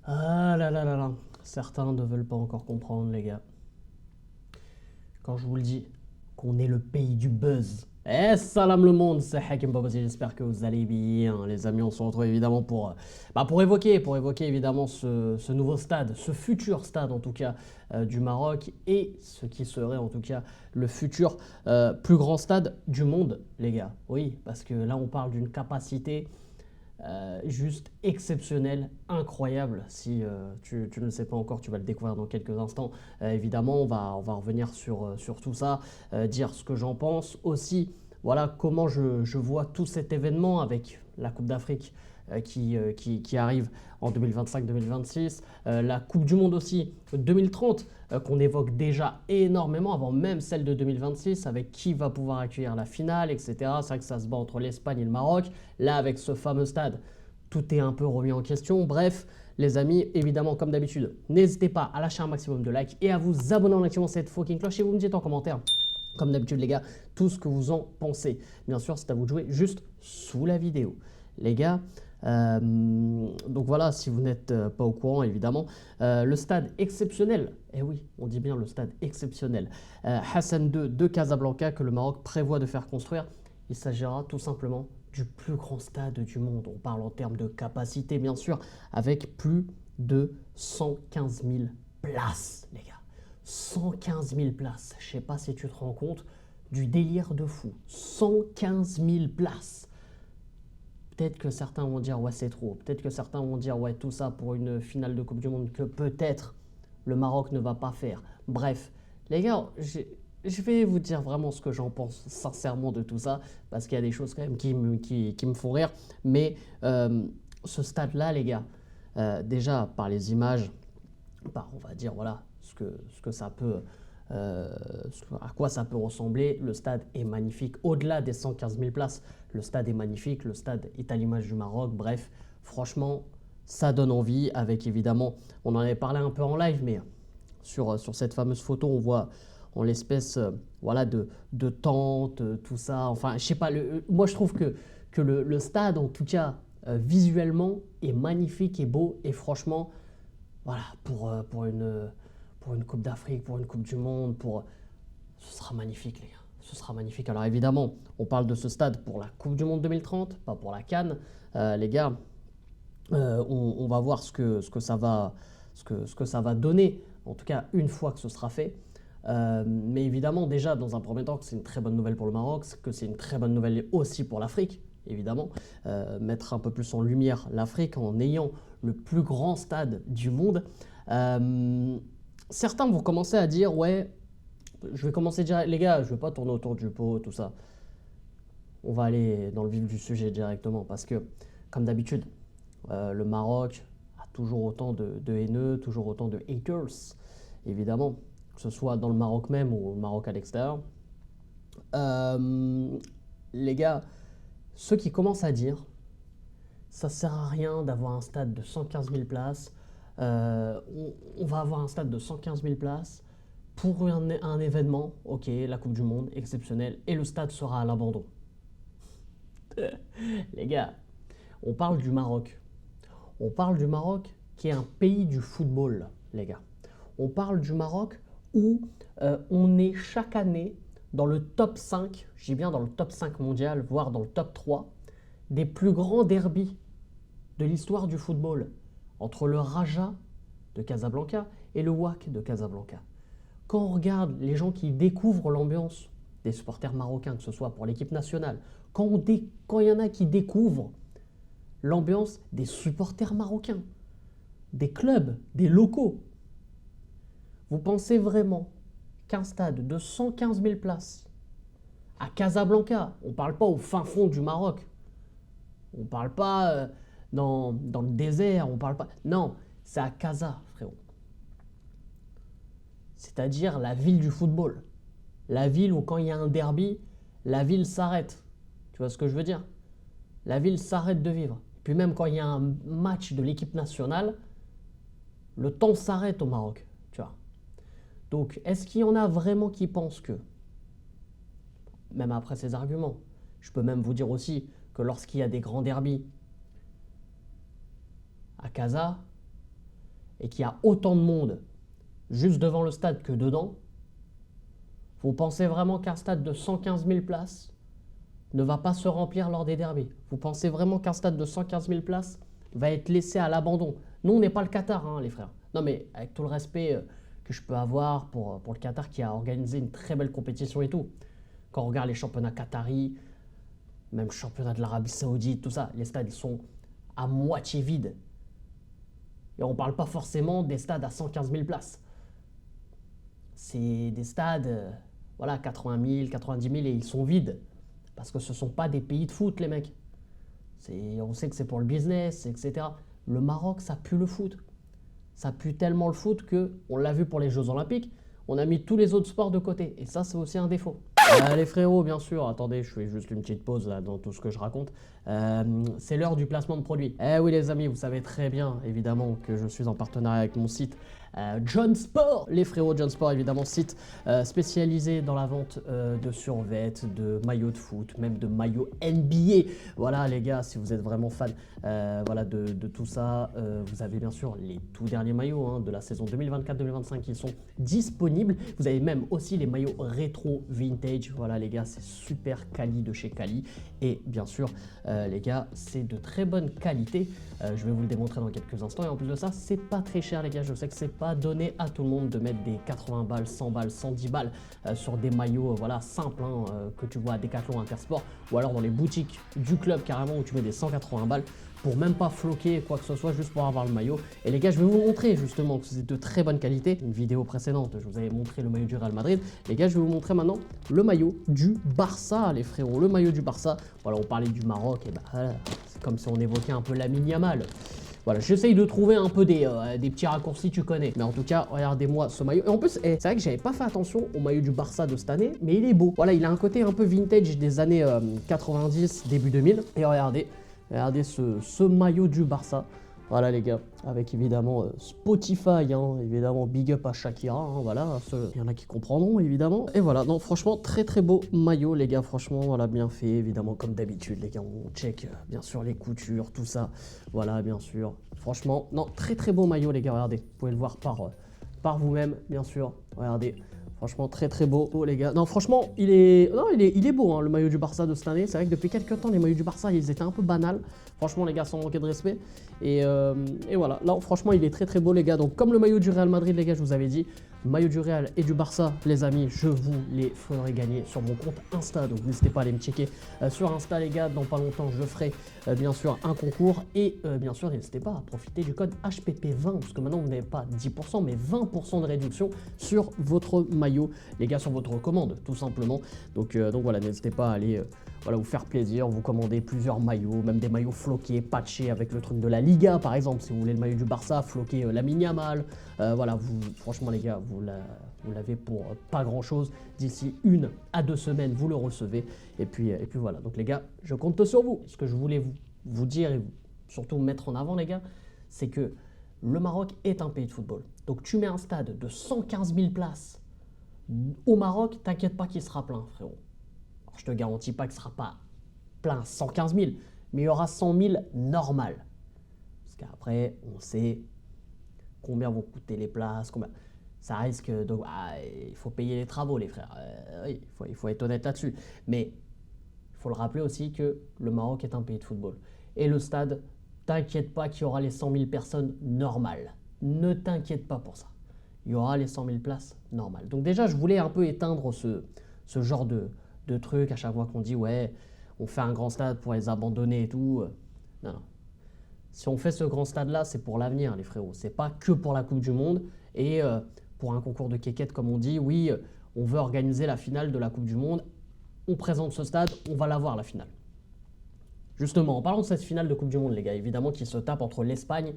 Ah là là là là. Certains ne veulent pas encore comprendre, les gars. Quand je vous le dis, qu'on est le pays du buzz. Eh, salam le monde, c'est Hakim Babazi, j'espère que vous allez bien. Les amis, on se retrouve évidemment pour évoquer évidemment ce nouveau stade, ce futur stade en tout cas du Maroc et ce qui serait en tout cas le futur plus grand stade du monde, les gars. Oui, parce que là on parle d'une capacité juste exceptionnel, incroyable. Si tu ne le sais pas encore, tu vas le découvrir dans quelques instants. Évidemment, on va revenir sur tout ça, dire ce que j'en pense. Aussi, voilà comment je vois tout cet événement avec la Coupe d'Afrique qui arrive en 2025-2026, la Coupe du Monde aussi 2030 qu'on évoque déjà énormément avant même celle de 2026 avec qui va pouvoir accueillir la finale, etc. C'est vrai que ça se bat entre l'Espagne et le Maroc. Là, avec ce fameux stade, tout est un peu remis en question. Bref, les amis, évidemment, comme d'habitude, n'hésitez pas à lâcher un maximum de likes et à vous abonner en activant cette fucking cloche et vous me dites en commentaire, comme d'habitude, les gars, tout ce que vous en pensez. Bien sûr, c'est à vous de jouer juste sous la vidéo. Les gars, donc voilà, si vous n'êtes pas au courant, évidemment, le stade exceptionnel, et oui, on dit bien le stade exceptionnel, Hassan II de Casablanca que le Maroc prévoit de faire construire, il s'agira tout simplement du plus grand stade du monde. On parle en termes de capacité, bien sûr, avec plus de 115 000 places, les gars. 115 000 places. Je sais pas si tu te rends compte du délire de fou. 115 000 places. Peut-être que certains vont dire ouais c'est trop. Peut-être que certains vont dire ouais tout ça pour une finale de Coupe du Monde que peut-être le Maroc ne va pas faire. Bref, les gars, je vais vous dire vraiment ce que j'en pense sincèrement de tout ça parce qu'il y a des choses quand même qui me font rire. Mais ce stade-là, les gars, déjà par les images, on va dire voilà ce que ça peut à quoi ça peut ressembler. Le stade est magnifique. Au-delà des 115 000 places, le stade est magnifique. Le stade est à l'image du Maroc. Bref, franchement, ça donne envie. Avec évidemment, on en avait parlé un peu en live, mais sur cette fameuse photo, on voit en l'espèce voilà, de tente, tout ça. Enfin, je sais pas, moi je trouve que le stade, en tout cas, visuellement, est magnifique et beau. Et franchement, voilà, pour une Coupe d'Afrique, pour une Coupe du Monde, ce sera magnifique, les gars. Ce sera magnifique. Alors évidemment, on parle de ce stade pour la Coupe du Monde 2030, pas pour la CAN. Les gars, on va voir ce que ça va donner, en tout cas une fois que ce sera fait. Mais évidemment, déjà, dans un premier temps, que c'est une très bonne nouvelle pour le Maroc, que c'est une très bonne nouvelle aussi pour l'Afrique, évidemment. Mettre un peu plus en lumière l'Afrique en ayant le plus grand stade du monde. Euh, Certains vont commencer à dire, ouais, je vais commencer direct, les gars, je ne vais pas tourner autour du pot, tout ça. On va aller dans le vif du sujet directement parce que, comme d'habitude, le Maroc a toujours autant de haineux, toujours autant de haters, évidemment, que ce soit dans le Maroc même ou au Maroc à l'extérieur. Euh, les gars, ceux qui commencent à dire ça sert à rien d'avoir un stade de 115 000 places, on va avoir un stade de 115 000 places pour un événement, ok, la Coupe du Monde, exceptionnel, et le stade sera à l'abandon. Les gars, on parle du Maroc. On parle du Maroc qui est un pays du football, les gars. On parle du Maroc où on est chaque année dans le top 5, je dis bien dans le top 5 mondial, voire dans le top 3, des plus grands derbys de l'histoire du football entre le Raja de Casablanca et le WAC de Casablanca. Quand on regarde les gens qui découvrent l'ambiance des supporters marocains, que ce soit pour l'équipe nationale, quand il y en a qui découvrent l'ambiance des supporters marocains, des clubs, des locaux, vous pensez vraiment qu'un stade de 115 000 places à Casablanca, on ne parle pas au fin fond du Maroc, on ne parle pas dans le désert, on parle pas... Non, c'est à Casa, frérot. C'est-à-dire la ville du football. La ville où quand il y a un derby, la ville s'arrête. Tu vois ce que je veux dire? La ville s'arrête de vivre. Puis même quand il y a un match de l'équipe nationale, le temps s'arrête au Maroc. Tu vois. Donc, est-ce qu'il y en a vraiment qui pensent que, même après ces arguments, je peux même vous dire aussi que lorsqu'il y a des grands derbys à Casa, et qu'il y a autant de monde juste devant le stade que dedans, vous pensez vraiment qu'un stade de 115 000 places ne va pas se remplir lors des derbies? Vous pensez vraiment qu'un stade de 115 000 places va être laissé à l'abandon? Nous, on n'est pas le Qatar, hein, les frères. Non, mais avec tout le respect que je peux avoir pour le Qatar qui a organisé une très belle compétition et tout. Quand on regarde les championnats qataris, même le championnat de l'Arabie Saoudite, tout ça, les stades ils sont à moitié vides. Et on ne parle pas forcément des stades à 115 000 places. C'est des stades, voilà, 80 000, 90 000 et ils sont vides. Parce que ce ne sont pas des pays de foot, les mecs. On sait que c'est pour le business, etc. Le Maroc, ça pue le foot. Ça pue tellement le foot qu'on l'a vu pour les Jeux Olympiques, on a mis tous les autres sports de côté. Et ça, c'est aussi un défaut. Les frérots, bien sûr, attendez, je fais juste une petite pause là, dans tout ce que je raconte. C'est l'heure du placement de produits. Eh oui les amis, vous savez très bien évidemment que je suis en partenariat avec mon site John Sport. Les frérots, John Sport évidemment, site spécialisé dans la vente de survêtements, de maillots de foot, même de maillots NBA. Voilà les gars, si vous êtes vraiment fan voilà, de tout ça, vous avez bien sûr les tout derniers maillots hein, de la saison 2024-2025 qui sont disponibles. Vous avez même aussi les maillots rétro vintage. Voilà les gars, c'est super quali de chez Quali. Et bien sûr, les gars, c'est de très bonne qualité. Je vais vous le démontrer dans quelques instants. Et en plus de ça, c'est pas très cher les gars. Je sais que c'est pas donné à tout le monde de mettre des 80 balles, 100 balles, 110 balles sur des maillots voilà, simples hein, que tu vois à Decathlon, Intersport ou alors dans les boutiques du club carrément où tu mets des 180 balles pour même pas floquer quoi que ce soit, juste pour avoir le maillot. Et les gars, je vais vous montrer justement que c'est de très bonne qualité. Une vidéo précédente, je vous avais montré le maillot du Real Madrid. Les gars, je vais vous montrer maintenant le maillot du Barça, les frérots. Le maillot du Barça. Voilà, on parlait du Maroc, et ben voilà, c'est comme si on évoquait un peu Lamine Yamal. Voilà, j'essaye de trouver un peu des petits raccourcis, tu connais. Mais en tout cas, regardez-moi ce maillot. Et en plus, c'est vrai que j'avais pas fait attention au maillot du Barça de cette année, mais il est beau. Voilà, il a un côté un peu vintage des années 90, début 2000. Et regardez ce maillot du Barça. Voilà les gars, avec évidemment Spotify, hein, évidemment big up à Shakira, hein, voilà, il y en a qui comprendront évidemment. Et voilà, non franchement très très beau maillot les gars, franchement voilà bien fait, évidemment comme d'habitude les gars, on check bien sûr les coutures, tout ça, voilà bien sûr. Franchement, non très très beau maillot les gars, regardez, vous pouvez le voir par vous-même bien sûr, regardez. Franchement, très très beau, les gars. Non, franchement, il est beau, hein, le maillot du Barça de cette année. C'est vrai que depuis quelques temps, les maillots du Barça, ils étaient un peu banals. Franchement, les gars, sans manquer de respect. Et voilà, là, franchement, il est très très beau, les gars. Donc, comme le maillot du Real Madrid, les gars, je vous avais dit, maillot du Real et du Barça, les amis, je vous les ferai gagner sur mon compte Insta. Donc, n'hésitez pas à aller me checker sur Insta, les gars. Dans pas longtemps, je ferai bien sûr un concours. Et bien sûr, n'hésitez pas à profiter du code HPP20, parce que maintenant, vous n'avez pas 10%, mais 20% de réduction sur votre maillot, les gars, sur votre commande, tout simplement. Donc voilà, n'hésitez pas à aller voilà, vous faire plaisir, vous commander plusieurs maillots, même des maillots floqués, patchés avec le truc de la Liga, par exemple, si vous voulez le maillot du Barça, floqué Lamine Yamal. Voilà, franchement, les gars, vous l'avez pour pas grand-chose. D'ici 1 à 2 semaines, vous le recevez. Et puis voilà, donc les gars, je compte sur vous. Ce que je voulais vous dire et surtout mettre en avant, les gars, c'est que le Maroc est un pays de football. Donc tu mets un stade de 115 000 places au Maroc, t'inquiète pas qu'il sera plein, frérot. Alors, je te garantis pas qu'il sera pas plein 115 000, mais il y aura 100 000 normal. Parce qu'après, on sait combien vont coûter les places, combien... Ça risque de... il faut payer les travaux, les frères. Oui, il faut être honnête là-dessus. Mais il faut le rappeler aussi que le Maroc est un pays de football. Et le stade, t'inquiète pas qu'il y aura les 100 000 personnes normales. Ne t'inquiète pas pour ça. Il y aura les 100 000 places normales. Donc déjà, je voulais un peu éteindre ce genre de truc à chaque fois qu'on dit « ouais, on fait un grand stade pour les abandonner et tout ». Non, non. Si on fait ce grand stade-là, c'est pour l'avenir, les frérots. C'est pas que pour la Coupe du Monde et pour un concours de quéquette, comme on dit. Oui, on veut organiser la finale de la Coupe du Monde. On présente ce stade, on va l'avoir, la finale. Justement, en parlant de cette finale de Coupe du Monde, les gars, évidemment, qui se tape entre l'Espagne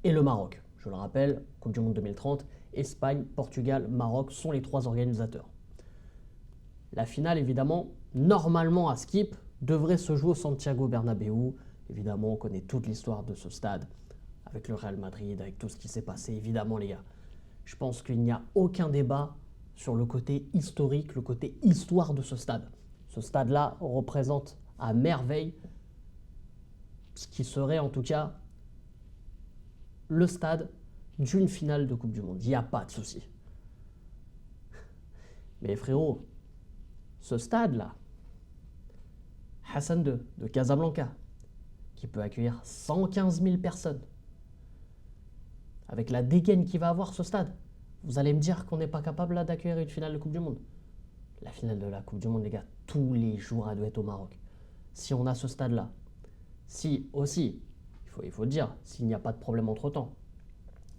et le Maroc. Je le rappelle, Coupe du Monde 2030, Espagne, Portugal, Maroc sont les 3 organisateurs. La finale, évidemment, normalement à Skip, devrait se jouer au Santiago Bernabéu. Évidemment, on connaît toute l'histoire de ce stade, avec le Real Madrid, avec tout ce qui s'est passé, évidemment, les gars. Je pense qu'il n'y a aucun débat sur le côté historique, le côté histoire de ce stade. Ce stade-là représente à merveille ce qui serait en tout cas le stade d'une finale de Coupe du Monde. Il n'y a pas de souci. Mais frérot, ce stade-là, Hassan II de Casablanca, qui peut accueillir 115 000 personnes, avec la dégaine qu'il va avoir ce stade, vous allez me dire qu'on n'est pas capable là d'accueillir une finale de Coupe du Monde. La finale de la Coupe du Monde, les gars, tous les jours, elle doit être au Maroc. Si on a ce stade-là, si aussi, il faut le dire, s'il n'y a pas de problème entre-temps,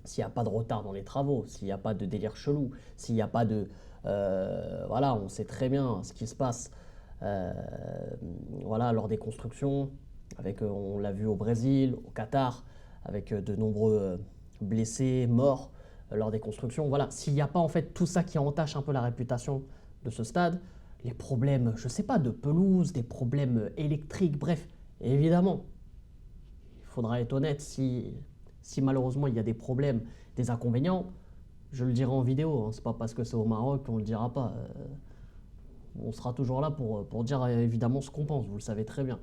s'il n'y a pas de retard dans les travaux, s'il n'y a pas de délire chelou, s'il n'y a pas de... voilà, on sait très bien ce qui se passe voilà, lors des constructions, avec, on l'a vu au Brésil, au Qatar, avec de nombreux blessés, morts lors des constructions. Voilà, s'il n'y a pas en fait tout ça qui entache un peu la réputation de ce stade, les problèmes, je ne sais pas, de pelouse, des problèmes électriques, bref, évidemment, il faudra être honnête, si malheureusement il y a des problèmes, des inconvénients, je le dirai en vidéo, hein, c'est pas parce que c'est au Maroc qu'on le dira pas. On sera toujours là pour dire évidemment ce qu'on pense, vous le savez très bien.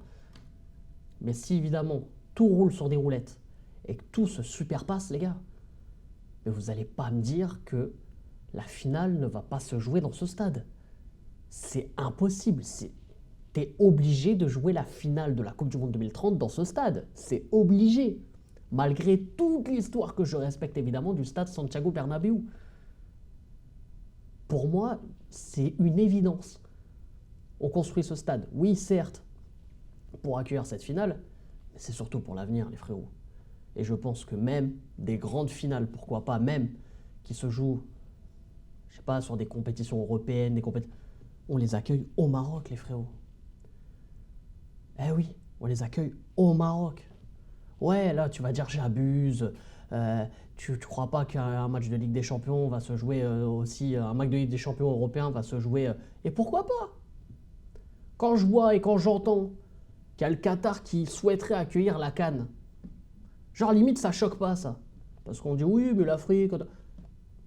Mais si évidemment tout roule sur des roulettes et que tout se superpasse, les gars, mais vous n'allez pas me dire que la finale ne va pas se jouer dans ce stade. C'est impossible. T'es obligé de jouer la finale de la Coupe du Monde 2030 dans ce stade. C'est obligé. Malgré toute l'histoire que je respecte évidemment du stade Santiago Bernabéu. Pour moi, c'est une évidence. On construit ce stade, oui certes, pour accueillir cette finale, mais c'est surtout pour l'avenir, les frérots. Et je pense que même des grandes finales, pourquoi pas même, qui se jouent, je sais pas, sur des compétitions européennes, on les accueille au Maroc, les frérots. Eh oui, on les accueille au Maroc. Ouais, là, tu vas dire j'abuse. Tu crois pas qu'un match de Ligue des Champions va se jouer aussi, un match de Ligue des Champions européen va se jouer. Et pourquoi pas? Quand je vois et quand j'entends qu'il y a le Qatar qui souhaiterait accueillir la CAN, genre limite ça choque pas ça. Parce qu'on dit oui, mais l'Afrique.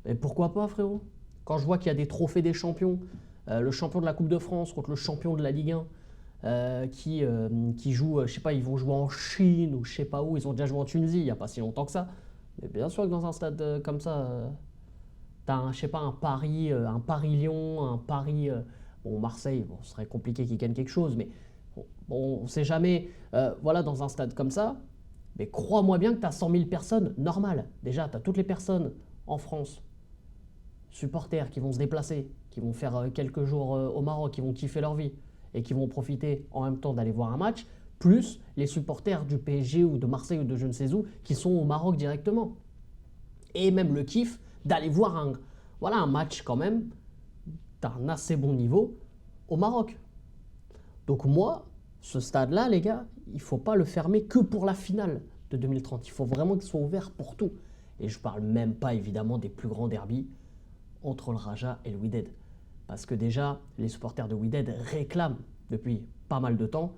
Mais pourquoi pas, frérot? Quand je vois qu'il y a des trophées des champions, le champion de la Coupe de France contre le champion de la Ligue 1, qui jouent, je sais pas, ils vont jouer en Chine ou je sais pas où, ils ont déjà joué en Tunisie il n'y a pas si longtemps que ça. Mais bien sûr que dans un stade comme ça, t'as je sais pas, un Paris-Lyon, un Paris. Bon, Marseille, bon, ce serait compliqué qu'ils gagnent quelque chose, mais bon, on sait jamais. Voilà, dans un stade comme ça, mais crois-moi bien que tu as 100 000 personnes normales. Déjà, tu as toutes les personnes en France, supporters qui vont se déplacer, qui vont faire quelques jours au Maroc, qui vont kiffer leur vie et qui vont profiter en même temps d'aller voir un match, plus les supporters du PSG ou de Marseille ou de je ne sais où qui sont au Maroc directement. Et même le kiff d'aller voir un match quand même d'un assez bon niveau au Maroc. Donc moi, ce stade-là, les gars, il ne faut pas le fermer que pour la finale de 2030. Il faut vraiment qu'il soit ouvert pour tout. Et je ne parle même pas évidemment des plus grands derbys entre le Raja et le Wydad. Parce que déjà, les supporters de Wydad réclament depuis pas mal de temps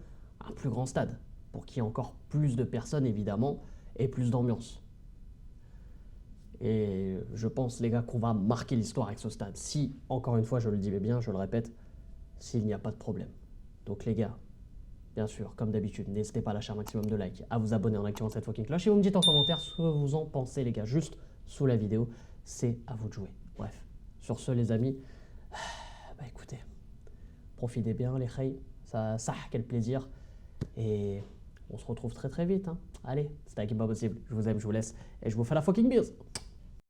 un plus grand stade pour qu'il y ait encore plus de personnes évidemment et plus d'ambiance. Et je pense, les gars, qu'on va marquer l'histoire avec ce stade. Si, encore une fois, je le dis bien, je le répète, s'il n'y a pas de problème. Donc les gars, bien sûr, comme d'habitude, n'hésitez pas à lâcher un maximum de likes, à vous abonner en activant cette fucking cloche et vous me dites en commentaire ce que vous en pensez, les gars, juste sous la vidéo. C'est à vous de jouer. Bref, sur ce, les amis, bah écoutez, profitez bien, les khays, ça, quel plaisir. Et on se retrouve très très vite. Hein. Allez, c'était Hakim Pas Possible. Je vous aime, je vous laisse et je vous fais la fucking bise.